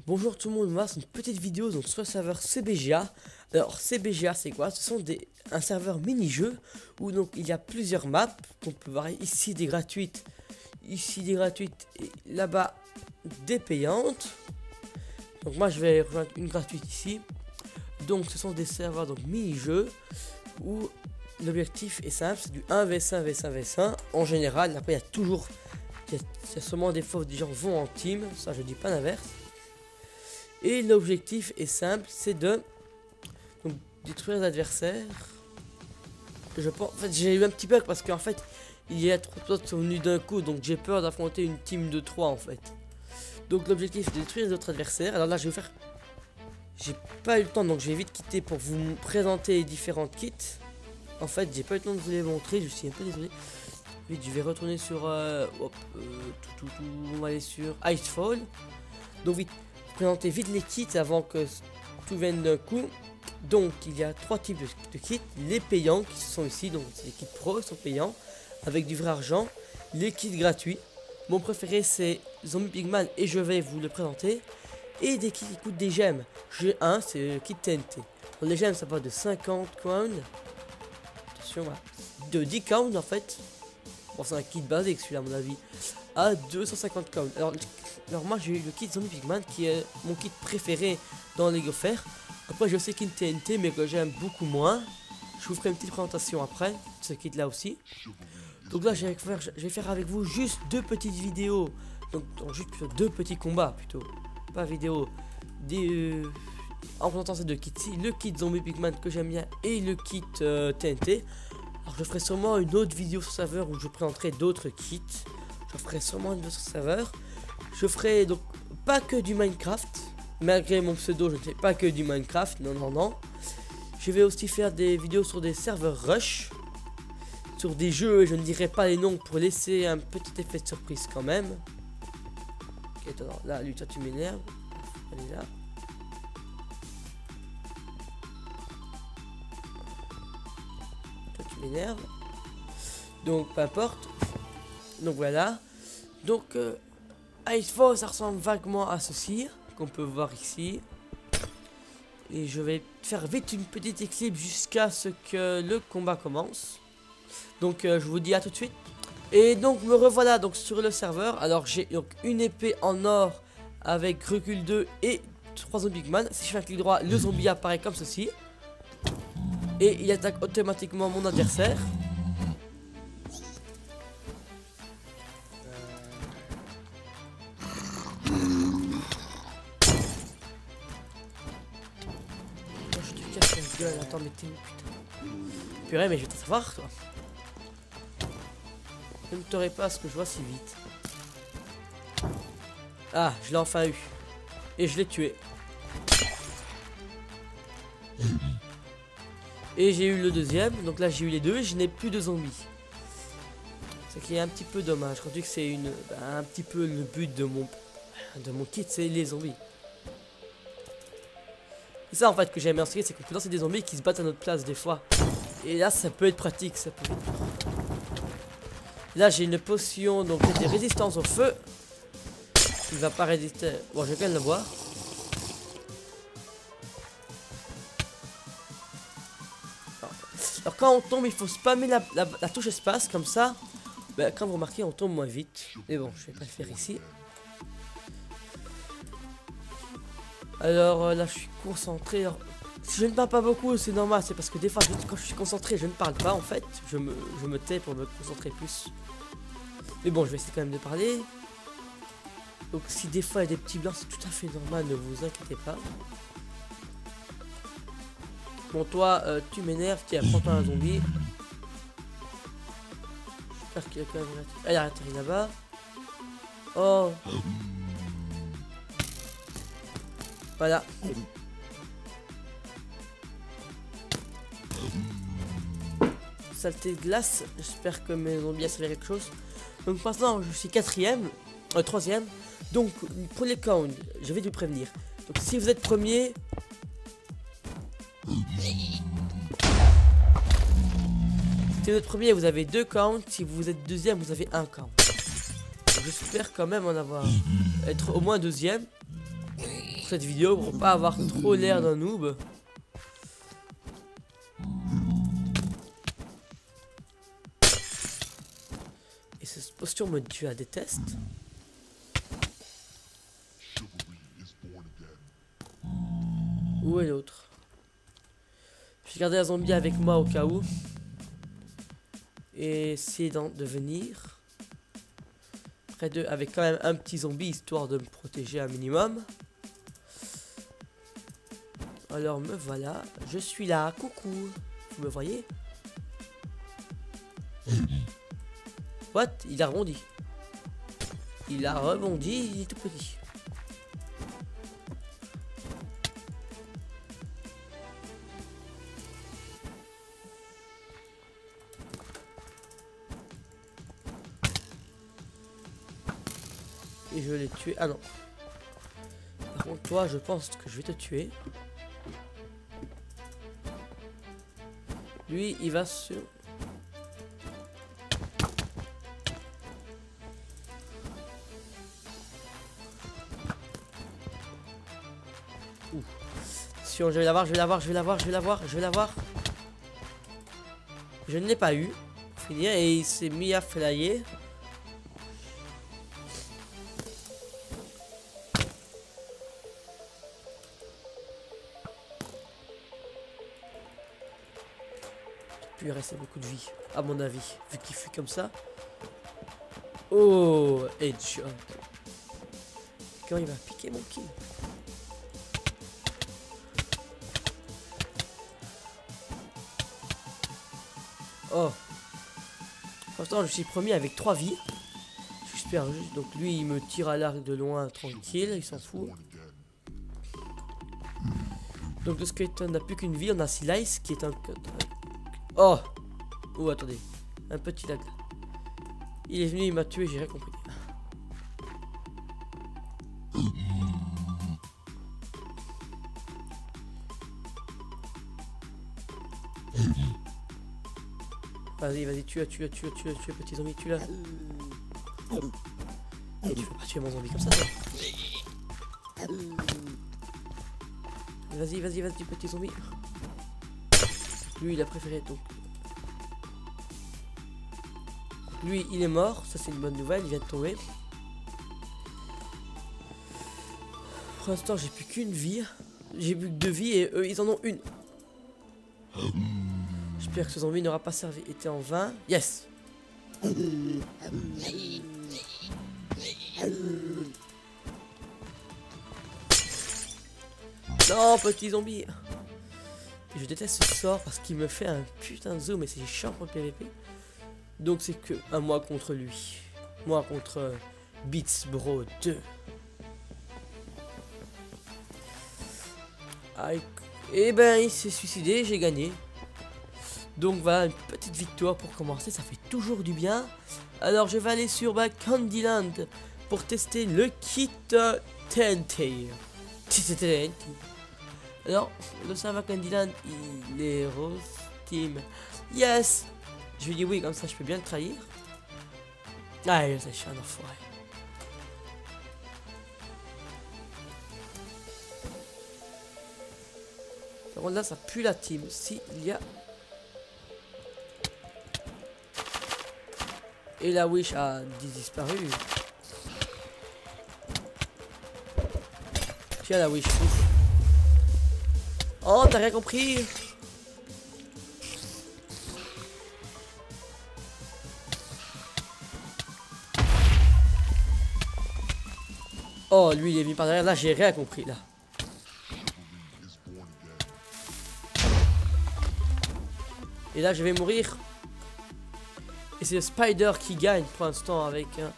Bonjour tout le monde, moi c'est une petite vidéo donc sur le serveur CBGA. Alors CBGA c'est quoi? Ce sont un serveur mini-jeu où donc il y a plusieurs maps qu'on peut voir ici des gratuites, et là-bas des payantes. Donc moi je vais rejoindre une gratuite ici. Donc ce sont des serveurs donc mini-jeux où l'objectif est simple, c'est du 1v1 v1 v1 en général. Après il y a seulement des fois où des gens vont en team, ça je dis pas l'inverse. Et l'objectif est simple, c'est de donc, détruire l'adversaire. Je pense, en fait, j'ai eu un petit bug parce qu'en fait, il y a trop de qui sont venus d'un coup, donc j'ai peur d'affronter une team de 3 en fait. Donc l'objectif est de détruire les autres adversaires. Alors là, je vais faire. J'ai pas eu le temps, donc je vais vite quitter pour vous présenter les différentes kits. En fait, j'ai pas eu le temps de vous les montrer, je suis un peu désolé. Vite, je vais retourner sur. On va aller sur Icefall. Donc vite. Présenter vite les kits avant que tout vienne d'un coup. Donc il y a trois types de kits. Les payants qui sont ici, donc les kits pro sont payants avec du vrai argent. Les kits gratuits, mon préféré c'est Zombie Pigman et je vais vous le présenter. Et des kits qui coûtent des gemmes. J'ai un, c'est le kit TNT. Pour les gemmes ça va de 50 coins. Attention, voilà. De 10 coins en fait. Bon, c'est un kit basique celui-là à mon avis. À 250 coins. Alors moi j'ai eu le kit Zombie Pigman qui est mon kit préféré dans Lego Fair. Après j'ai aussi le kit TNT mais que j'aime beaucoup moins. Je vous ferai une petite présentation après de ce kit là aussi. Donc là je vais faire avec vous juste deux petites vidéos. Donc juste deux petits combats plutôt. Pas vidéo. En présentant ces deux kits-ci. Le kit Zombie Pigman que j'aime bien et le kit TNT. Alors je ferai sûrement une autre vidéo sur serveur où je présenterai d'autres kits. Je ferai sûrement une autre serveur. Je ferai donc pas que du Minecraft. Malgré mon pseudo, je ne fais pas que du Minecraft. Non. Je vais aussi faire des vidéos sur des serveurs rush. Sur des jeux, et je ne dirai pas les noms pour laisser un petit effet de surprise quand même. Ok, attends, là, lui, toi tu m'énerves. Allez là. Toi tu m'énerves. Donc, peu importe. Donc voilà. Donc, Icefall, ça ressemble vaguement à ceci, qu'on peut voir ici. Et je vais faire vite une petite éclipse jusqu'à ce que le combat commence. Donc je vous dis à tout de suite. Et donc me revoilà donc sur le serveur. Alors j'ai donc une épée en or avec recul 2 et 3 zombies Pigman. Si je fais un clic droit, le zombie apparaît comme ceci. Et il attaque automatiquement mon adversaire. Attends, mais t'es où, putain? Purée, mais je vais t'en savoir, toi. Je ne t'aurais pas ce que je vois si vite. Ah, je l'ai enfin eu. Et je l'ai tué. Et j'ai eu le deuxième. Donc là, j'ai eu les deux. Et je n'ai plus de zombies. Ce qui est un petit peu dommage. Quand tu dis que c'est un petit peu le but de mon kit, c'est les zombies. C'est ça en fait que j'aime bien, c'est qu'on peut lancer des zombies qui se battent à notre place des fois. Et là ça peut être pratique, ça peut être... Là j'ai une potion donc de résistance au feu. Qui ne va pas résister. Bon, je vais quand même le voir. Alors quand on tombe il faut spammer la touche espace comme ça. Ben, quand vous remarquez on tombe moins vite. Mais bon je vais pas le faire ici. Alors là je suis concentré. Alors, si je ne parle pas beaucoup c'est normal, c'est parce que des fois quand je suis concentré je ne parle pas en fait. Je me tais pour me concentrer plus. Mais bon je vais essayer quand même de parler. Donc si des fois il y a des petits blancs c'est tout à fait normal, ne vous inquiétez pas. Bon toi tu m'énerves, tiens prends-toi un zombie. J'espère qu'il a quand même... Elle a atterri là-bas. Oh. Voilà. Saleté de glace. J'espère que mes zombies servent quelque chose. Donc maintenant je suis troisième. Donc pour les counts, je vais vous prévenir. Donc si vous êtes premier, vous avez 2 counts. Si vous êtes deuxième, vous avez 1 count. J'espère quand même être au moins deuxième. pour cette vidéo pour pas avoir trop l'air d'un noob. Et cette posture me tue à déteste. Où est l'autre? Je vais garder un zombie avec moi au cas où. Et essayer de venir près d'eux avec quand même un petit zombie histoire de me protéger un minimum. Alors me voilà, je suis là, coucou. Vous me voyez? What? Il a rebondi. Il a rebondi, il est tout petit. Et je l'ai tué. Ah non. Par contre, toi, je pense que je vais te tuer. Lui, il va sur... Ouh. Attention, je vais l'avoir, je vais l'avoir, je vais l'avoir, je vais l'avoir, je vais l'avoir. Je ne l'ai pas eu. Finir et il s'est mis à flyer. Il lui restait beaucoup de vie, à mon avis, vu qu'il fut comme ça. Oh, headshot. Quand il va piquer mon kill. Oh. Pourtant, je suis premier avec 3 vies. Je suis super juste. Donc lui, il me tire à l'arc de loin, tranquille, il s'en fout. Donc le skeleton n'a plus qu'une vie. On a Slice qui est un... Oh. Oh, attendez. Un petit lag. Il est venu, il m'a tué, j'ai rien compris. Vas-y, vas-y, tue, petit zombie, tue-la. Tu peux pas tuer mon zombie comme ça, toi. Vas-y, vas-y, vas-y, petit zombie. Lui, il a préféré, donc. Lui, il est mort, ça c'est une bonne nouvelle, il vient de tomber. Pour l'instant, j'ai plus qu'une vie. J'ai plus que 2 vies et eux, ils en ont une. J'espère que ce zombie n'aura pas servi. Était en vain. Yes. Non, petit zombie. Je déteste ce sort parce qu'il me fait un putain de zoom et c'est chiant pour le PVP. Donc c'est que un moi contre lui. Moi contre Beats Bro 2. Et ben il s'est suicidé, j'ai gagné. Donc voilà, une petite victoire pour commencer, ça fait toujours du bien. Alors je vais aller sur Candyland pour tester le kit TNT. Alors, le serveur Candyland, il est Rose Team. Yes. Je lui dis oui, comme ça je peux bien le trahir. Ah, je suis un enfoiré. Par contre là, ça pue la team. Si il y a... Et la Wish a disparu. Tiens la Wish. Oh, t'as rien compris. Oh, lui il est venu par derrière. Là, j'ai rien compris là. Et là, je vais mourir. Et c'est le Spider qui gagne pour l'instant avec un...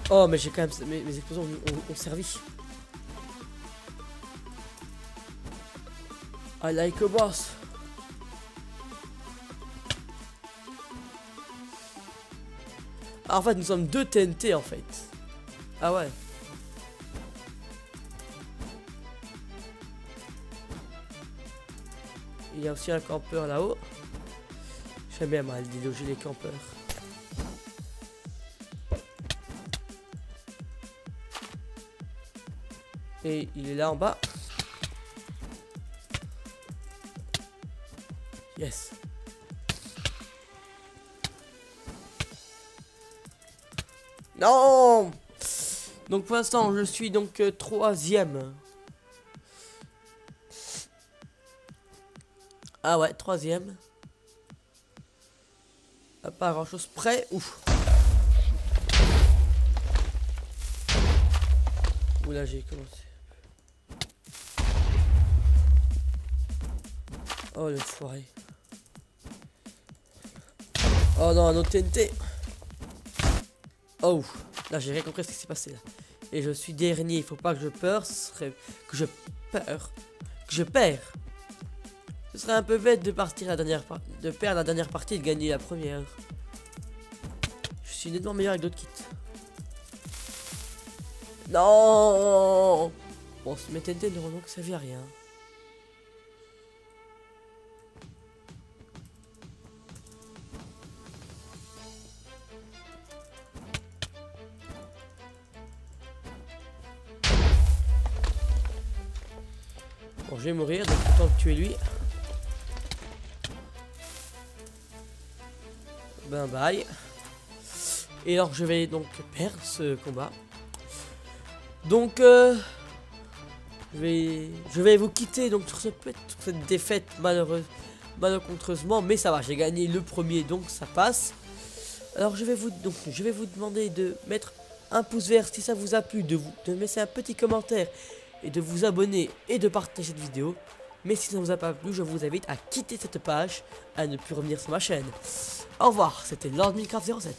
Oh, mais j'ai quand même... Mes explosions ont servi. I like a boss. Ah, en fait, nous sommes 2 TNT en fait. Ah ouais. Il y a aussi un campeur là-haut. J'aime bien mal déloger les campeurs. Et il est là en bas. Yes. Non. Donc pour l'instant je suis donc troisième. Ah ouais, troisième. À pas grand chose près. Ouf. Oula, j'ai commencé. Oh le foiré. Oh non, un autre TNT. Oh, là j'ai rien compris ce qui s'est passé là. Et je suis dernier, il faut pas que je peur, ce serait que je perds. Ce serait un peu bête de partir de perdre la dernière partie et de gagner la première. Je suis nettement meilleur avec d'autres kits. Non. Bon, mes TNT n'auront donc servi à rien. Bon, je vais mourir, donc autant tuer lui. Ben bye. Et alors je vais donc perdre ce combat. Donc je vais vous quitter donc sur cette défaite malencontreusement, mais ça va, j'ai gagné le premier donc ça passe. Alors je vais vous demander de mettre un pouce vert si ça vous a plu, de laisser un petit commentaire et de vous abonner et de partager cette vidéo. Mais si ça ne vous a pas plu, je vous invite à quitter cette page, à ne plus revenir sur ma chaîne. Au revoir, c'était Lord Minecraft 07.